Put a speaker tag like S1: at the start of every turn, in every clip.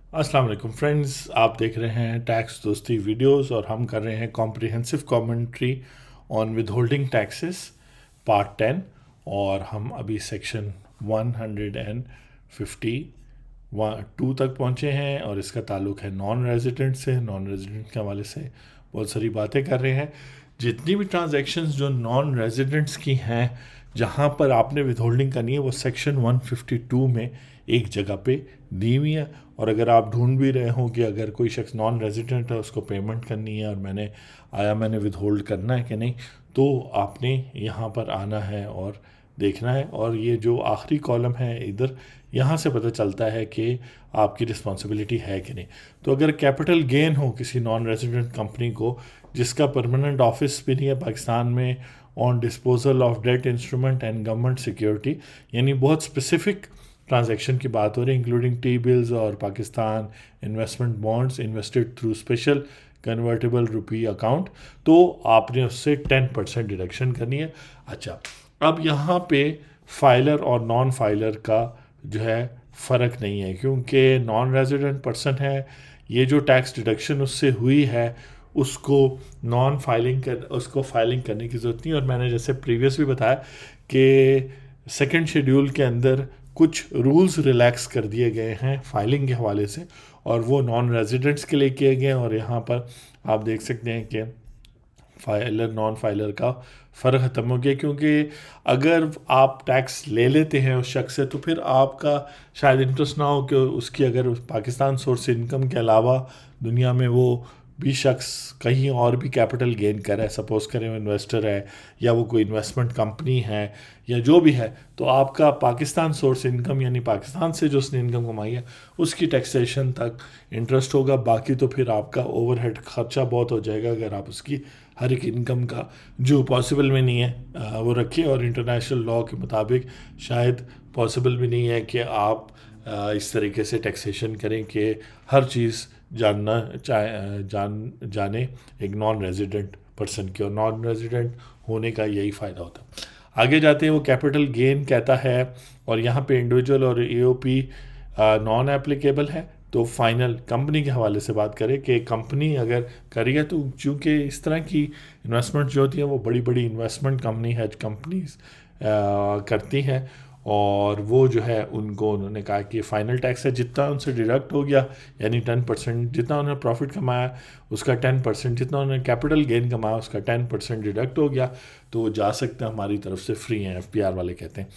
S1: अस्सलाम वालेकुम फ्रेंड्स, आप देख रहे हैं टैक्स दोस्ती वीडियोस और हम कर रहे हैं comprehensive commentary on with holding taxes part 10। और हम अभी सेक्शन 152 तक पहुंचे हैं और इसका ताल्लुक है नॉन रेजिडेंट से। नॉन रेजिडेंट के हवाले से बहुत सारी बातें कर रहे हैं। जितनी भी ट्रांजैक्शंस जो नॉन रेजिडेंट्स की हैं, जहां पर आपने विथहोल्डिंग करनी है, वो सेक्शन 152 में एक जगह पे दी हुई है। और अगर आप ढूंढ भी रहे हो कि अगर कोई शख्स नॉन रेजिडेंट है, उसको पेमेंट करनी है और मैंने विद होल्ड करना है कि नहीं, तो आपने यहाँ पर आना है और देखना है। और ये जो आखिरी कॉलम है इधर, यहाँ से पता चलता है कि आपकी रिस्पॉन्सिबिलिटी है कि नहीं। तो अगर कैपिटल गेन हो किसी नॉन रेजिडेंट कंपनी को जिसका परमानेंट ऑफिस भी नहीं है पाकिस्तान में, on disposal of debt instrument and government security, यानी बहुत स्पेसिफिक ट्रांजैक्शन की बात हो रही है, इंक्लूडिंग टी बिल्स और Pakistan investment bonds invested through special convertible rupee account, तो आपने उससे 10% डिडक्शन करनी है। अच्छा, अब यहाँ पे फाइलर और नॉन फाइलर का जो है फ़र्क नहीं है, क्योंकि नॉन रेजिडेंट पर्सन है, ये जो टैक्स डिडक्शन उससे हुई है उसको उसको फाइलिंग करने की ज़रूरत नहीं। और मैंने जैसे प्रीवियस भी बताया कि सेकंड शेड्यूल के अंदर कुछ रूल्स रिलैक्स कर दिए गए हैं फाइलिंग के हवाले से, और वो नॉन रेजिडेंट्स के लिए किए गए हैं। और यहाँ पर आप देख सकते हैं कि फाइलर नॉन फाइलर का फ़र्क ख़त्म हो गया, क्योंकि अगर आप टैक्स ले लेते हैं उस शख्स से तो फिर आपका शायद इंटरेस्ट ना हो कि उसकी अगर पाकिस्तान सोर्स इनकम के अलावा दुनिया में वो भी शख्स कहीं और भी कैपिटल गेन कर रहा है, सपोज करें वो इन्वेस्टर है या वो कोई इन्वेस्टमेंट कंपनी है या जो भी है, तो आपका पाकिस्तान सोर्स इनकम यानी पाकिस्तान से जो उसने इनकम कमाई है उसकी टैक्सेशन तक इंटरेस्ट होगा। बाकी तो फिर आपका ओवरहेड खर्चा बहुत हो जाएगा अगर आप उसकी हर एक इनकम का, जो पॉसिबल भी नहीं है, वो रखिए। और इंटरनेशनल लॉ के मुताबिक शायद पॉसिबल भी नहीं है कि आप इस तरीके से टैक्सेशन करें कि हर चीज़ जाने एक नॉन रेजिडेंट पर्सन की, और नॉन रेजिडेंट होने का यही फ़ायदा होता है। आगे जाते हैं, वो कैपिटल गेन कहता है और यहाँ पे इंडिविजुअल और एओपी नॉन एप्लीकेबल है। तो फाइनल कंपनी के हवाले से बात करें कि कंपनी अगर करी है, तो चूँकि इस तरह की इन्वेस्टमेंट जो होती है वो बड़ी बड़ी इन्वेस्टमेंट कंपनी हेज कंपनीज करती हैं, और वो जो है उनको उन्होंने कहा कि फ़ाइनल टैक्स है जितना उनसे डिडक्ट हो गया, यानी 10%, जितना उन्होंने प्रॉफिट कमाया उसका 10%, जितना उन्होंने कैपिटल गेन कमाया उसका 10% डिडक्ट हो गया, तो वो जा सकते हैं, हमारी तरफ से फ्री हैं, एफपीआर वाले कहते हैं।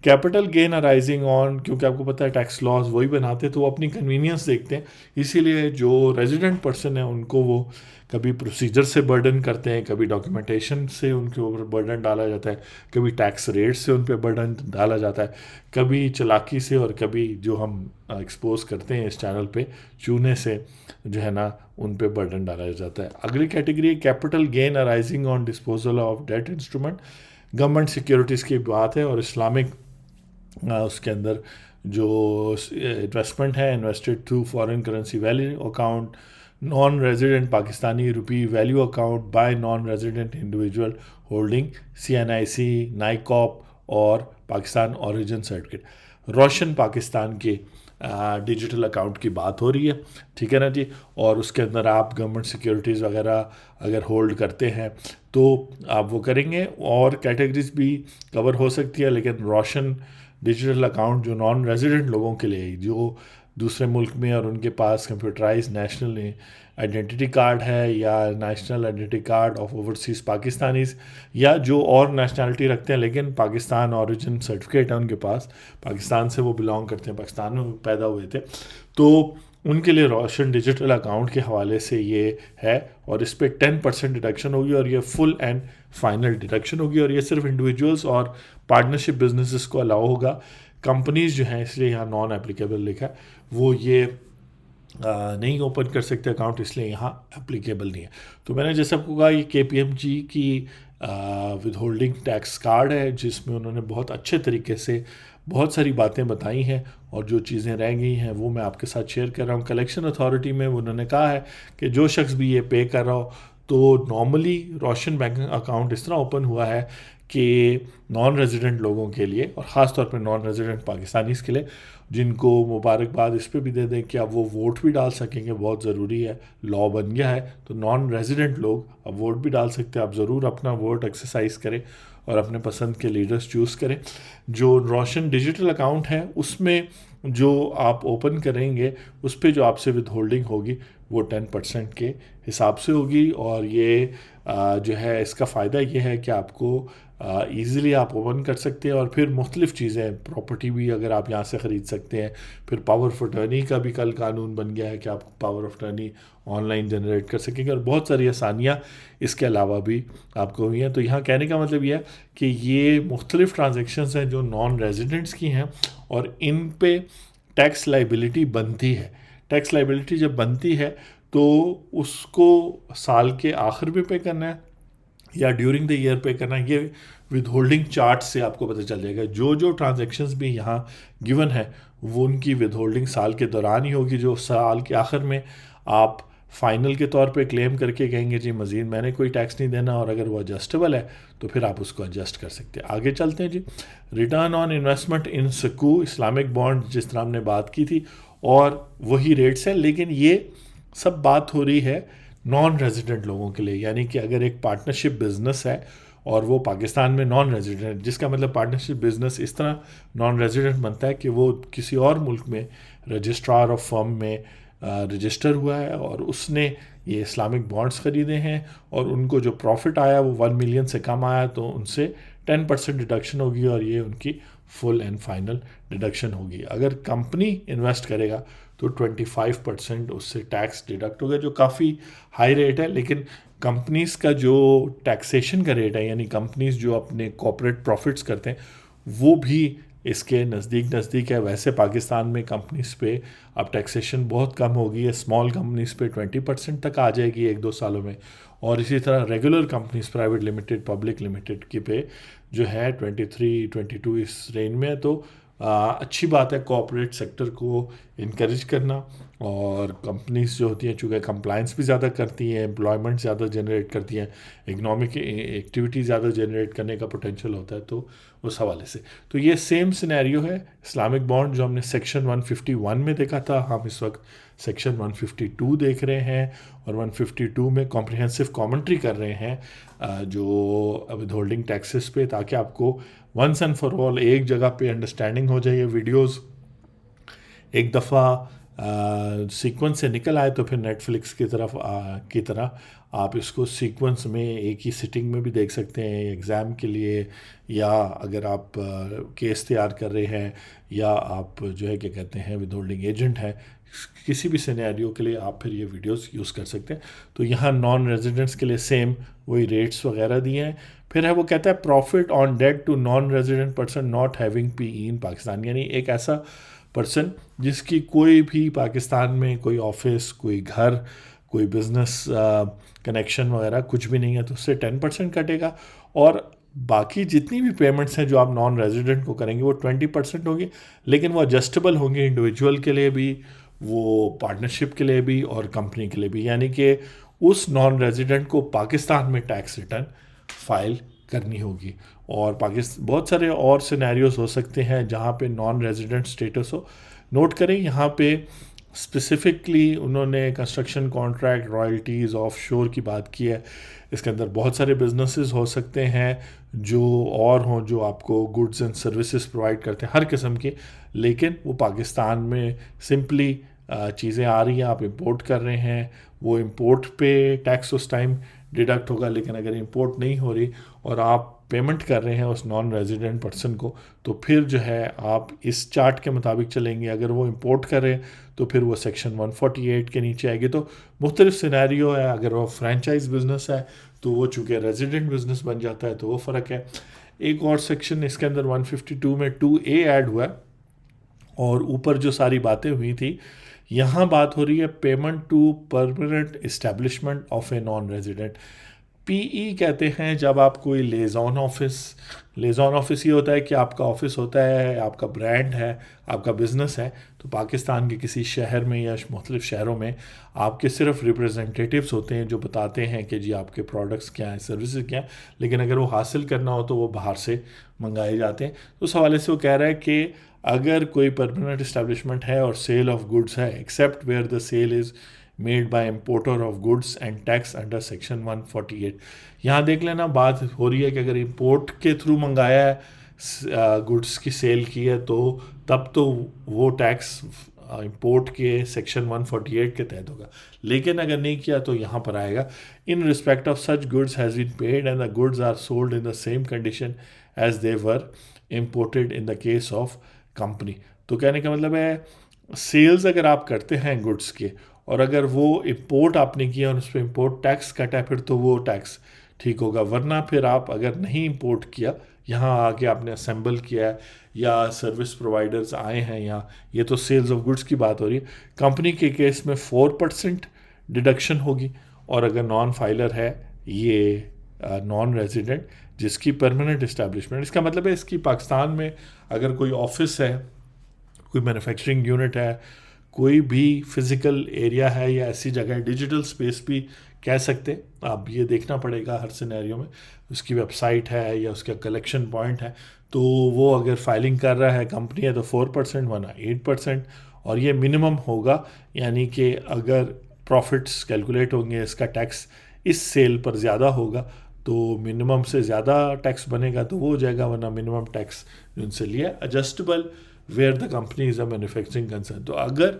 S1: कैपिटल गेन अराइजिंग ऑन, क्योंकि आपको पता है टैक्स लॉज वही बनाते हैं तो वो अपनी कन्वीनियंस देखते हैं, इसीलिए जो रेजिडेंट पर्सन है उनको वो कभी प्रोसीजर से बर्डन करते हैं, कभी डॉक्यूमेंटेशन से उनके ऊपर बर्डन डाला जाता है, कभी टैक्स रेट से उन पर बर्डन डाला जाता है, कभी चालाकी से, और कभी जो हम एक्सपोज करते हैं इस चैनल पे चूने से जो है ना उन पे बर्डन डाला जाता है। अगली category capital gain arising on disposal of debt instrument, government securities की बात है, और इस्लामिक उसके अंदर जो इन्वेस्टमेंट है invested through foreign currency value account, non resident Pakistani rupee value account by non resident individual holding CNIC, NICOP और Pakistan origin certificate, रोशन पाकिस्तान के डिजिटल अकाउंट की बात हो रही है, ठीक है ना जी। और उसके अंदर आप गवर्नमेंट सिक्योरिटीज़ वगैरह अगर होल्ड करते हैं तो आप वो करेंगे, और कैटेगरीज भी कवर हो सकती है, लेकिन रोशन डिजिटल अकाउंट जो नॉन रेजिडेंट लोगों के लिए, जो दूसरे मुल्क में और उनके पास कंप्यूटराइज नेशनल आइडेंटिटी कार्ड है या national identity card of overseas Pakistanis, या जो और नेशनैलिटी रखते हैं लेकिन पाकिस्तान ओरिजिन सर्टिफिकेट है उनके पास, पाकिस्तान से वो बिलोंग करते हैं, पाकिस्तान में पैदा हुए थे, तो उनके लिए रोशन डिजिटल अकाउंट के हवाले से ये है। और इस पर 10% डिडक्शन होगी, और ये फुल एंड फाइनल डिडक्शन होगी, और ये सिर्फ इंडिविजुअल्स और पार्टनरशिप बिजनेसेस को अलाउ होगा। कंपनीज जो हैं, इसलिए यहाँ नॉन एप्लीकेबल लिखा है, वो ये नहीं ओपन कर सकते अकाउंट, इसलिए यहाँ एप्लीकेबल नहीं है। तो मैंने जैसे आपको कहा, ये KPMG की विद होल्डिंग टैक्स कार्ड है, जिसमें उन्होंने बहुत अच्छे तरीके से बहुत सारी बातें बताई हैं, और जो चीज़ें रह गई हैं वो मैं आपके साथ शेयर कर रहा हूँ। कलेक्शन अथॉरिटी में उन्होंने कहा है कि जो शख्स भी ये पे कर रहा हो, तो नॉर्मली रोशन बैंक अकाउंट इस तरह ओपन हुआ है कि नॉन रेजिडेंट लोगों के लिए और ख़ास तौर पे नॉन रेजिडेंट पाकिस्तानीज़ के लिए, जिनको मुबारकबाद इस पे भी दे दें कि अब वो वोट भी डाल सकेंगे, बहुत ज़रूरी है, लॉ बन गया है, तो नॉन रेजिडेंट लोग अब वोट भी डाल सकते हैं। आप ज़रूर अपना वोट एक्सरसाइज करें और अपने पसंद के लीडर्स चूज़ करें। जो रोशन डिजिटल अकाउंट है उसमें जो आप ओपन करेंगे उस पर जो आपसे विद होल्डिंग होगी वो 10% के हिसाब से होगी। और ये जो है इसका फ़ायदा ये है कि आपको ईज़िली आप ओपन कर सकते हैं और फिर मुख्तलिफ़ चीज़ें, प्रॉपर्टी भी अगर आप यहाँ से ख़रीद सकते हैं। फिर पावर ऑफ अटर्नी का भी कल कानून बन गया है कि आप power of attorney online generate कर सकेंगे और बहुत सारी आसानियाँ इसके अलावा भी आपको हुई हैं। तो यहाँ कहने का मतलब ये है कि ये मुख्तलिफ़ ट्रांजेक्शन्स हैं जो नॉन रेजिडेंट्स की हैं और इन पे टैक्स लाइबिलिटी बनती है। टैक्स लाइबिलिटी जब बनती है तो उसको साल के आखिर में पे करना है या ड्यूरिंग द ईयर पे करना है, ये विद होल्डिंग चार्ट से आपको पता चल जाएगा। जो जो ट्रांजैक्शंस भी यहाँ गिवन है वो उनकी विद होल्डिंग साल के दौरान ही होगी, जो साल के आखिर में आप फाइनल के तौर पे क्लेम करके कहेंगे जी मज़ीद मैंने कोई टैक्स नहीं देना, और अगर वो एडजस्टेबल है तो फिर आप उसको एडजस्ट कर सकते हैं। आगे चलते हैं जी। रिटर्न ऑन इन्वेस्टमेंट इन सकू इस्लामिक बॉन्ड, जिस तरह हमने बात की थी, और वही रेट्स हैं, लेकिन ये सब बात हो रही है नॉन रेजिडेंट लोगों के लिए। यानी कि अगर एक पार्टनरशिप बिजनेस है और वो पाकिस्तान में नॉन रेजिडेंट, जिसका मतलब पार्टनरशिप बिजनेस इस तरह नॉन रेजिडेंट बनता है कि वो किसी और मुल्क में रजिस्ट्रार ऑफ फर्म में रजिस्टर हुआ है और उसने ये इस्लामिक बॉन्ड्स ख़रीदे हैं और उनको जो प्रॉफिट आया वो 1 मिलियन से कम आया तो उनसे 10% डिडक्शन होगी और ये उनकी फुल एंड फाइनल डिडक्शन होगी। अगर कंपनी इन्वेस्ट करेगा तो 25% उससे टैक्स डिडक्ट होगा, जो काफ़ी हाई रेट है। लेकिन कंपनीज़ का जो टैक्सेशन का रेट है, यानी कंपनीज़ जो अपने कॉर्पोरेट प्रॉफिट्स करते हैं, वो भी इसके नज़दीक है। वैसे पाकिस्तान में कंपनीज़ पे अब टैक्सेशन बहुत कम हो गई है, स्मॉल कंपनीज़ पे 20% तक आ जाएगी 1-2 सालों में, और इसी तरह regular companies, private limited, public limited की पे जो है 23-22 इस रेंज में है। तो अच्छी बात है कॉर्पोरेट सेक्टर को इनकरेज करना, और कंपनीज जो होती हैं चूँकि कंप्लाइंस भी ज़्यादा करती हैं, एम्प्लॉयमेंट ज़्यादा जनरेट करती हैं, इकनॉमिक एक्टिविटी ज़्यादा जनरेट करने का पोटेंशियल होता है, तो उस हवाले से तो ये सेम सिनेरियो है। इस्लामिक बॉन्ड जो हमने सेक्शन 151 में देखा था, हम इस वक्त सेक्शन 152 देख रहे हैं, और 152 में कॉम्प्रिहेंसिव कमेंट्री कर रहे हैं जो विद होल्डिंग टैक्सेस पे, ताकि आपको वंस एंड फॉर ऑल एक जगह पे अंडरस्टैंडिंग हो जाए। वीडियोस एक दफ़ा सीक्वेंस से निकल आए तो फिर नेटफ्लिक्स की तरह आप इसको सीक्वेंस में एक ही सिटिंग में भी देख सकते हैं एग्ज़ाम के लिए, या अगर आप केस तैयार कर रहे हैं, या आप जो है क्या कहते हैं विद होल्डिंग एजेंट हैं, किसी भी सिनेरियो के लिए आप फिर ये वीडियोस यूज़ कर सकते हैं। तो यहाँ नॉन रेजिडेंट्स के लिए सेम वही रेट्स वगैरह दिए हैं। फिर है वो कहता है profit on debt to non resident person not having PE in Pakistan, यानी एक ऐसा पर्सन जिसकी कोई भी पाकिस्तान में कोई ऑफिस, कोई घर, कोई बिजनेस कनेक्शन वगैरह कुछ भी नहीं है, तो उससे 10% कटेगा, और बाकी जितनी भी पेमेंट्स हैं जो आप नॉन रेजिडेंट को करेंगे वो 20% होगी, लेकिन वो एडजस्टेबल होंगे इंडिविजुअल के लिए भी, वो पार्टनरशिप के लिए भी, और कंपनी के लिए भी। यानी कि उस नॉन रेजिडेंट को पाकिस्तान में टैक्स रिटर्न फाइल करनी होगी। और पाकिस्तान बहुत सारे और सिनेरियोस हो सकते हैं जहाँ पे नॉन रेजिडेंट स्टेटस हो। नोट करें यहाँ पे स्पेसिफिकली उन्होंने कंस्ट्रक्शन कॉन्ट्रैक्ट, रॉयल्टीज़, ऑफशोर की बात की है। इसके अंदर बहुत सारे बिजनेसेस हो सकते हैं जो और हों, जो आपको गुड्स एंड सर्विसेज प्रोवाइड करते हैं हर किस्म के, लेकिन वो पाकिस्तान में सिंपली चीज़ें आ रही हैं, आप इंपोर्ट कर रहे हैं, वो इंपोर्ट पे टैक्स उस टाइम डिडक्ट होगा। लेकिन अगर इंपोर्ट नहीं हो रही और आप पेमेंट कर रहे हैं उस नॉन रेजिडेंट पर्सन को, तो फिर जो है आप इस चार्ट के मुताबिक चलेंगे। अगर वो इंपोर्ट करें तो फिर वो सेक्शन 148 के नीचे आएगी। तो मुख्तलिफ सिनेरियो है। अगर वो फ्रेंचाइज बिजनेस है तो वो चूँकि रेजिडेंट बिजनेस बन जाता है, तो वो फ़र्क है। एक और सेक्शन इसके अंदर 152 में 2A ऐड हुआ है, और ऊपर जो सारी बातें हुई थी यहाँ बात हो रही है payment to permanent establishment of a non resident. PE कहते हैं जब आप कोई लेज़ॉन ऑफिस ये होता है कि आपका ऑफिस होता है, आपका ब्रांड है, आपका बिजनेस है, तो पाकिस्तान के किसी शहर में या मुख्तलिफ शहरों में आपके सिर्फ रिप्रेजेंटेटिव्स होते हैं जो बताते हैं कि जी आपके प्रोडक्ट्स क्या हैं, सर्विसेज क्या हैं, लेकिन अगर वो हासिल करना हो तो वो बाहर से मंगाए जाते हैं। तो उस हवाले से वो कह रहा है कि अगर कोई परमानेंट इस्टेब्लिशमेंट है और सेल ऑफ गुड्स है, except where the sale is made by importer of goods and tax under section 148। यहाँ देख लेना, बात हो रही है कि अगर इम्पोर्ट के थ्रू मंगाया है, गुड्स की सेल की है, तो तब तो वो टैक्स इम्पोर्ट के सेक्शन 148 के तहत होगा, लेकिन अगर नहीं किया तो यहाँ पर आएगा in respect of such goods has been paid and the goods are sold in the same condition as they were imported in the case of company. तो कहने का मतलब है सेल्स अगर आप करते हैं गुड्स के और अगर वो इम्पोर्ट आपने किया और उस पर इम्पोर्ट टैक्स कटा है, फिर तो वो टैक्स ठीक होगा, वरना फिर आप अगर नहीं इम्पोर्ट किया, यहाँ आके आपने असेंबल किया है या सर्विस प्रोवाइडर्स आए हैं यहाँ, ये तो सेल्स ऑफ गुड्स की बात हो रही है। कंपनी के केस में 4% डिडक्शन होगी, और अगर नॉन फाइलर है ये नॉन रेजिडेंट जिसकी परमानेंट इस्टेब्लिशमेंट, इसका मतलब है इसकी पाकिस्तान में अगर कोई ऑफिस है, कोई मैन्युफैक्चरिंग यूनिट है, कोई भी फिज़िकल एरिया है या ऐसी जगह है, डिजिटल स्पेस भी कह सकते, आप ये देखना पड़ेगा हर सिनेरियो में, उसकी वेबसाइट है या उसका कलेक्शन पॉइंट है, तो वो अगर फाइलिंग कर रहा है कंपनी है तो 4% वरना 8%, और ये मिनिमम होगा, यानी कि अगर प्रॉफिट्स कैलकुलेट होंगे इसका टैक्स इस सेल पर ज़्यादा होगा तो मिनिमम से ज़्यादा टैक्स बनेगा तो वो हो जाएगा, वरना मिनिमम टैक्स जो उनसे लिया adjustable where the company is a manufacturing concern. तो अगर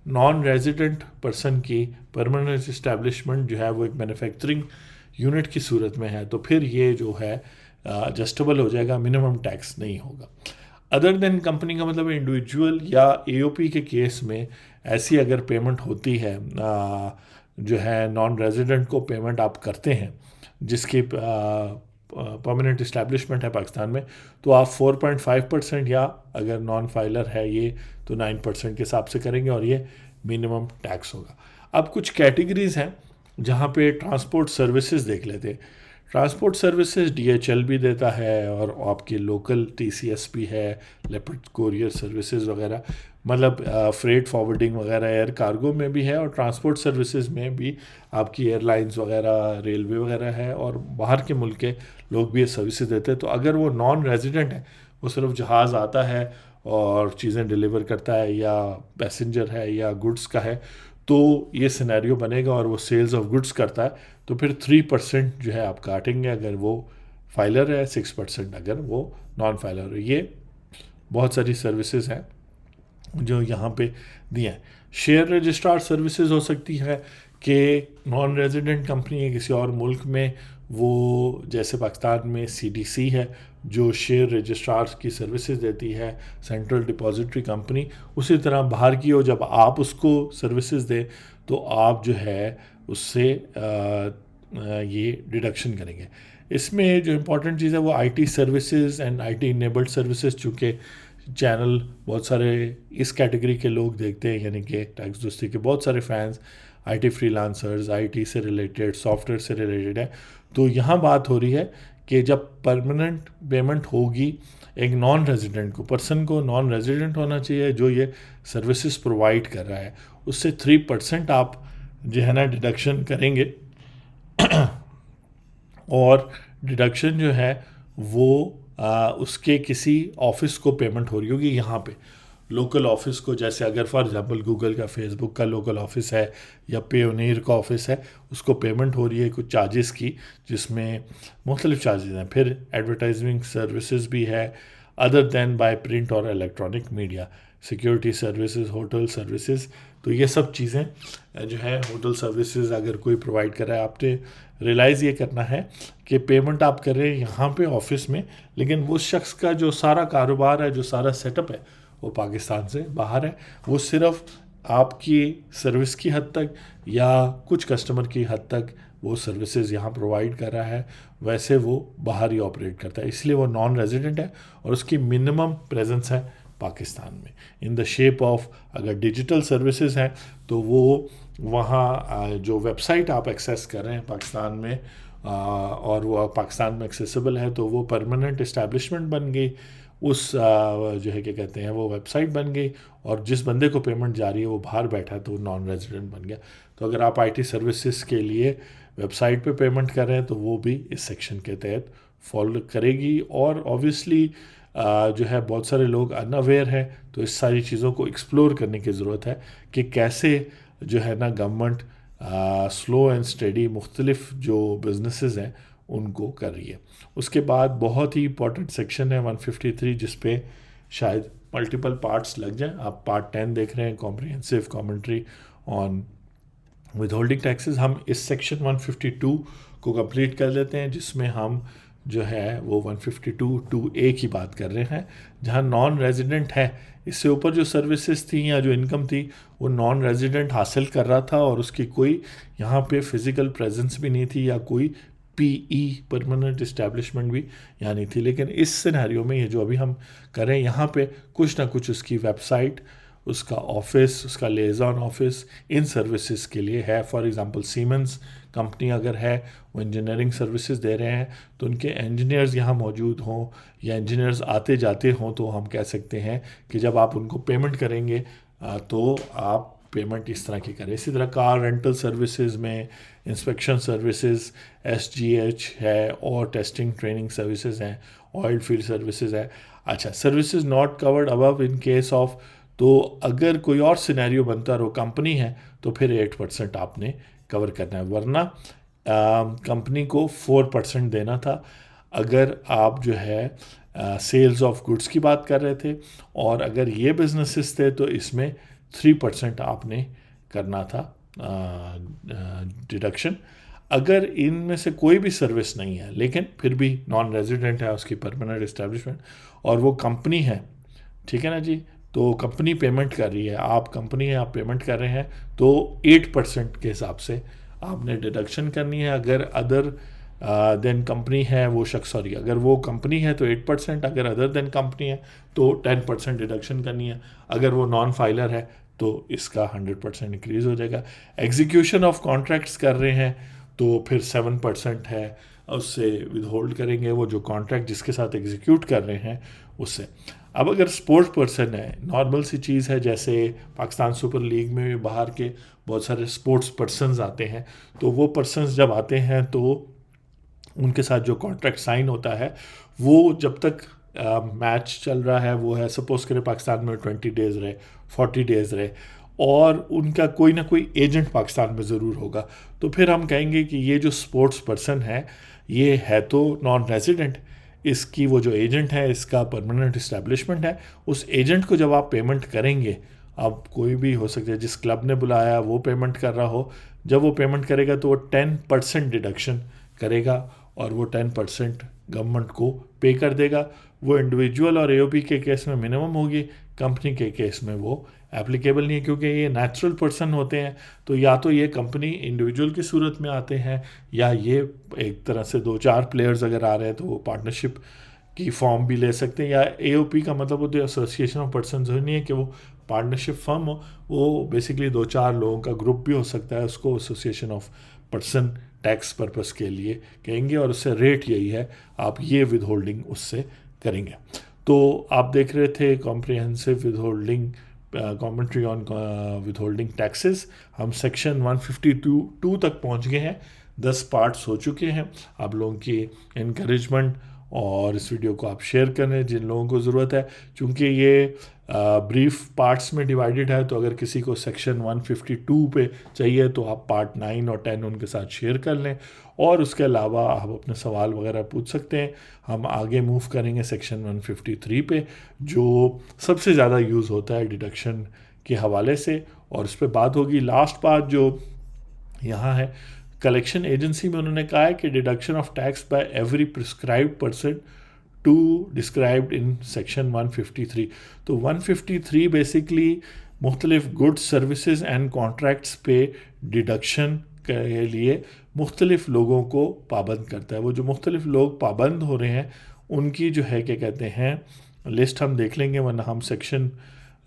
S1: नॉन रेजिडेंट पर्सन की परमानेंट इस्टेब्लिशमेंट जो है वो एक मैन्युफैक्चरिंग यूनिट की सूरत में है तो फिर ये जो है एडजस्टेबल हो जाएगा, मिनिमम टैक्स नहीं होगा। अदर देन कंपनी का मतलब इंडिविजुअल या एओपी के केस में ऐसी अगर पेमेंट होती है, जो है नॉन रेजिडेंट को पेमेंट आप करते हैं जिसकी परमानेंट इस्टेब्लिशमेंट है पाकिस्तान में, तो आप 4.5% या अगर नॉन फाइलर है ये तो 9% के हिसाब से करेंगे और ये मिनिमम टैक्स होगा। अब कुछ कैटेगरीज हैं जहाँ पे ट्रांसपोर्ट सर्विसेज देख लेते हैं। ट्रांसपोर्ट सर्विसेज डीएचएल भी देता है और आपकी लोकल टीसीएस भी है, लेपर्ड कोरियर सर्विसेज वगैरह, मतलब फ्रेट फॉरवर्डिंग वगैरह एयर कार्गो में भी है, और ट्रांसपोर्ट सर्विसेज में भी आपकी एयरलाइंस वगैरह, रेलवे वगैरह है, और बाहर के मुल्क के लोग भी ये सर्विसेज देते हैं। तो अगर वो नॉन रेजिडेंट है, वो सिर्फ जहाज़ आता है और चीज़ें डिलीवर करता है या पैसेंजर है या गुड्स का है, तो ये सिनेरियो बनेगा और वो सेल्स ऑफ गुड्स करता है तो फिर 3% जो है आप काटेंगे अगर वो फाइलर है, 6% अगर वो नॉन फाइलर है। ये बहुत सारी सर्विसेज हैं जो यहाँ पे दिए हैं। शेयर रजिस्ट्रार सर्विसेज हो सकती है कि नॉन रेजिडेंट कंपनी है किसी और मुल्क में, वो जैसे पाकिस्तान में सीडीसी है जो शेयर रजिस्ट्रार की सर्विसेज देती है, सेंट्रल डिपॉजिटरी कंपनी, उसी तरह बाहर की हो, जब आप उसको सर्विसेज दें तो आप जो है उससे ये डिडक्शन करेंगे। इसमें जो इम्पोर्टेंट चीज़ है वो IT services and IT enabled services, चूँकि चैनल बहुत सारे इस कैटेगरी के लोग देखते हैं, यानी कि टैक्स दोस्ती के बहुत सारे फैंस आईटी फ्रीलांसर्स, आईटी से रिलेटेड, सॉफ्टवेयर से रिलेटेड है। तो यहाँ बात हो रही है कि जब परमानेंट पेमेंट होगी एक नॉन रेजिडेंट को, पर्सन को नॉन रेजिडेंट होना चाहिए जो ये सर्विसेज प्रोवाइड कर रहा है, उससे 3% आप जो है ना डिडक्शन करेंगे और डिडक्शन जो है वो उसके किसी ऑफिस को पेमेंट हो रही होगी यहाँ पे, लोकल ऑफिस को, जैसे अगर फॉर एग्जांपल गूगल का, फेसबुक का लोकल ऑफिस है या पेयोनियर का ऑफिस है, उसको पेमेंट हो रही है कुछ चार्जेस की, जिसमें मुख्तलिफ चार्जेस हैं। फिर एडवर्टाइजिंग सर्विसेज भी है, अदर दैन बाय प्रिंट और electronic media, security services, hotel services. तो ये सब चीज़ें जो है होटल सर्विसेज अगर कोई प्रोवाइड कर रहा है, आपने रियलाइज़ ये करना है कि पेमेंट आप कर रहे हैं यहाँ पे ऑफिस में, लेकिन वो शख्स का जो सारा कारोबार है, जो सारा सेटअप है, वो पाकिस्तान से बाहर है। वो सिर्फ आपकी सर्विस की हद तक या कुछ कस्टमर की हद तक वो सर्विसेज यहाँ प्रोवाइड कर रहा है, वैसे वो बाहर ही ऑपरेट करता है, इसलिए वो नॉन रेजिडेंट है और उसकी मिनिमम प्रेजेंस है पाकिस्तान में इन द शेप ऑफ, अगर डिजिटल सर्विसेज हैं तो वो वहाँ जो वेबसाइट आप एक्सेस कर रहे हैं पाकिस्तान में, और वो पाकिस्तान में एक्सेसिबल है, तो वो परमानेंट इस्टेब्लिशमेंट बन गई, उस जो है क्या कहते हैं वो वेबसाइट बन गई, और जिस बंदे को पेमेंट जा रही है वो बाहर बैठा है तो वो नॉन रेजिडेंट बन गया। तो अगर आप आईटी सर्विसेज के लिए वेबसाइट पे पेमेंट कर रहे हैं तो वो भी इस सेक्शन के तहत फॉलो करेगी। और ऑब्वियसली जो है बहुत सारे लोग अनअवेयर हैं, तो इस सारी चीज़ों को एक्सप्लोर करने की ज़रूरत है कि कैसे जो है ना गवर्नमेंट स्लो एंड स्टेडी मुख्तलिफ जो बिजनेसेस हैं उनको कर रही है। उसके बाद बहुत ही इंपॉर्टेंट सेक्शन है 153, जिस पे शायद मल्टीपल पार्ट्स लग जाएं। आप पार्ट 10 देख रहे हैं, comprehensive commentary on with holding taxes. हम इस सेक्शन 152 को कंप्लीट कर लेते हैं, जिसमें हम जो है वो 152(2)(a) की बात कर रहे हैं, जहां नॉन रेजिडेंट है। इससे ऊपर जो सर्विसेज थी या जो इनकम थी वो नॉन रेजिडेंट हासिल कर रहा था और उसकी कोई यहाँ पे फिज़िकल प्रेजेंस भी नहीं थी या कोई पीई परमानेंट इस्टेब्लिशमेंट भी यहाँ नहीं थी। लेकिन इस सिनेरियो में ये जो अभी हम करें, यहाँ पे कुछ ना कुछ उसकी वेबसाइट, उसका ऑफिस, उसका लेज़ॉन ऑफिस इन सर्विसेज के लिए है। फॉर एग्जांपल सीमेंस कंपनी अगर है, वो इंजीनियरिंग सर्विसेज दे रहे हैं, तो उनके इंजीनियर्स यहाँ मौजूद हों या इंजीनियर्स आते जाते हों, तो हम कह सकते हैं कि जब आप उनको पेमेंट करेंगे तो आप पेमेंट इस तरह की करें। इसी तरह कार रेंटल सर्विसेज में इंस्पेक्शन सर्विसेज, SGH है, और टेस्टिंग ट्रेनिंग सर्विसेज हैं, ऑयल फील्ड सर्विसेज है। अच्छा, services not covered above in case of, तो अगर कोई और सिनेरियो बनता रहो, कंपनी है, तो फिर 8% आपने कवर करना है, वरना कंपनी को 4% देना था। अगर आप जो है सेल्स ऑफ गुड्स की बात कर रहे थे, और अगर ये बिजनेसेस थे तो इसमें 3% आपने करना था डिडक्शन। अगर इनमें से कोई भी सर्विस नहीं है लेकिन फिर भी नॉन रेजिडेंट है, उसकी परमानेंट इस्टेब्लिशमेंट, और वो कंपनी है, ठीक है ना जी, तो कंपनी पेमेंट कर रही है, आप कंपनी है, आप पेमेंट कर रहे हैं, तो 8% के हिसाब से आपने डिडक्शन करनी है। अगर अदर देन कंपनी है वो शख्स, सॉरी, अगर वो कंपनी है तो 8%, अगर अदर देन कंपनी है तो 10% डिडक्शन करनी है। अगर वो नॉन फाइलर है तो इसका 100% इंक्रीज़ हो जाएगा। एग्जीक्यूशन ऑफ कॉन्ट्रैक्ट्स कर रहे हैं तो फिर 7% है, उससे विद होल्ड करेंगे, वो जो कॉन्ट्रैक्ट जिसके साथ एग्जीक्यूट कर रहे हैं उससे। अब अगर स्पोर्ट्स पर्सन है, नॉर्मल सी चीज़ है, जैसे पाकिस्तान सुपर लीग में भी बाहर के बहुत सारे स्पोर्ट्स पर्सनस आते हैं, तो वो पर्सनस जब आते हैं तो उनके साथ जो कॉन्ट्रैक्ट साइन होता है, वो जब तक मैच चल रहा है, वो है सपोज करें पाकिस्तान में 20 डेज़ रहे, 40 डेज़ रहे, और उनका कोई ना कोई एजेंट पाकिस्तान में ज़रूर होगा, तो फिर हम कहेंगे कि ये जो स्पोर्ट्स पर्सन है ये है तो नॉन रेजिडेंट, इसकी वो जो एजेंट है इसका परमानेंट इस्टेब्लिशमेंट है। उस एजेंट को जब आप पेमेंट करेंगे, अब कोई भी हो सकता है, जिस क्लब ने बुलाया वो पेमेंट कर रहा हो, जब वो पेमेंट करेगा तो वो 10% डिडक्शन करेगा और वो 10% गवर्नमेंट को पे कर देगा। वो इंडिविजुअल और AOP के केस में मिनिमम होगी, कंपनी के केस में वो एप्लीकेबल नहीं है, क्योंकि ये नेचुरल पर्सन होते हैं, तो या तो ये कंपनी इंडिविजुअल की सूरत में आते हैं, या ये एक तरह से 2-4 प्लेयर्स अगर आ रहे हैं तो वो पार्टनरशिप की फॉर्म भी ले सकते हैं। या AOP का मतलब होता है एसोसिएशन ऑफ पर्सन, नहीं है कि वो पार्टनरशिप फर्म हो, वो बेसिकली 2-4 लोगों का ग्रुप भी हो सकता है, उसको association of person tax purpose के लिए कहेंगे, और उससे रेट यही है, आप ये विद होल्डिंग उससे करेंगे। तो आप देख रहे थे comprehensive with holding commentary on with holding taxes. हम सेक्शन 152 तक पहुंच गए हैं, 10 पार्ट्स हो चुके हैं। आप लोगों की इनकरेजमेंट और इस वीडियो को आप शेयर करें जिन लोगों को ज़रूरत है, क्योंकि ये ब्रीफ पार्ट्स में डिवाइडेड है, तो अगर किसी को सेक्शन 152 पे चाहिए तो आप पार्ट 9 और 10 उनके साथ शेयर कर लें, और उसके अलावा आप अपने सवाल वगैरह पूछ सकते हैं। हम आगे मूव करेंगे सेक्शन 153 पे, जो सबसे ज़्यादा यूज़ होता है डिडक्शन के हवाले से, और उस पर बात होगी। लास्ट बात जो यहाँ है, कलेक्शन एजेंसी में उन्होंने कहा है कि deduction of tax by every prescribed person to described in section 153। तो 153 बेसिकली मुख्तलिफ गुड्स, सर्विसेज एंड कॉन्ट्रैक्ट्स पे डिडक्शन के लिए मुख्तलिफ लोगों को पाबंद करता है। वो जो मुख्तलिफ लोग पाबंद हो रहे हैं उनकी जो है क्या कहते हैं लिस्ट हम देख लेंगे, वरना हम सेक्शन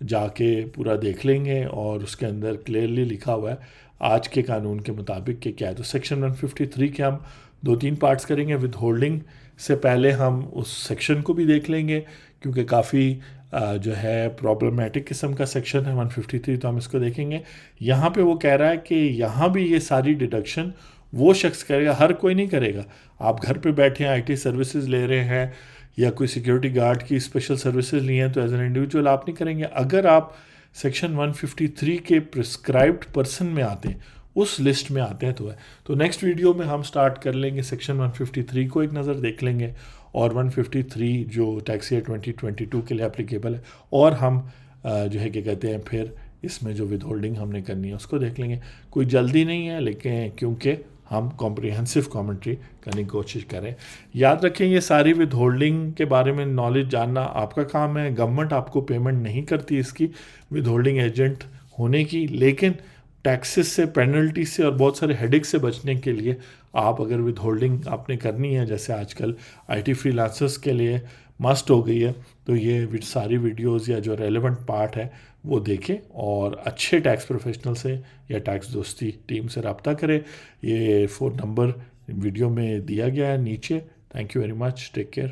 S1: जाके पूरा देख लेंगे और उसके अंदर क्लियरली लिखा हुआ है आज के कानून के मुताबिक कि क्या है। तो सेक्शन 153 के हम 2-3 पार्ट्स करेंगे। विद होल्डिंग से पहले हम उस सेक्शन को भी देख लेंगे क्योंकि काफ़ी जो है प्रॉब्लमेटिक किस्म का सेक्शन है 153, तो हम इसको देखेंगे। यहाँ पे वो कह रहा है कि यहाँ भी ये सारी डिडक्शन वो शख्स करेगा, हर कोई नहीं करेगा। आप घर पे बैठे हैं, आईटी सर्विसेज ले रहे हैं या कोई सिक्योरिटी गार्ड की स्पेशल सर्विसेज ली हैं, तो एज एन इंडिविजुअल आप नहीं करेंगे। अगर आप सेक्शन 153 के प्रिस्क्राइब्ड पर्सन में आते हैं, उस लिस्ट में आते हैं, तो है। तो नेक्स्ट वीडियो में हम स्टार्ट कर लेंगे सेक्शन 153 को एक नज़र देख लेंगे और 153 जो टैक्स ईयर 2022 के लिए एप्लीकेबल है, और हम जो है क्या कहते हैं फिर इसमें जो विद होल्डिंग हमने करनी है उसको देख लेंगे। कोई जल्दी नहीं है, लेकिन क्योंकि हम कॉम्प्रिहेंसिव कमेंट्री करने की कोशिश करें। याद रखें ये सारी विद होल्डिंग के बारे में नॉलेज जानना आपका काम है। गवर्नमेंट आपको पेमेंट नहीं करती इसकी विद होल्डिंग एजेंट होने की, लेकिन टैक्सेस से, पेनल्टी से और बहुत सारे हेडेक से बचने के लिए आप अगर विद होल्डिंग आपने करनी है, जैसे आजकल आईटी फ्रीलांसर्स के लिए मस्ट हो गई है, तो ये सारी वीडियोस या जो रेलेवेंट पार्ट है वो देखें और अच्छे टैक्स प्रोफेशनल से या टैक्स दोस्ती टीम से रब्ता करें। ये फ़ोन नंबर वीडियो में दिया गया है नीचे। Thank you very much, take care.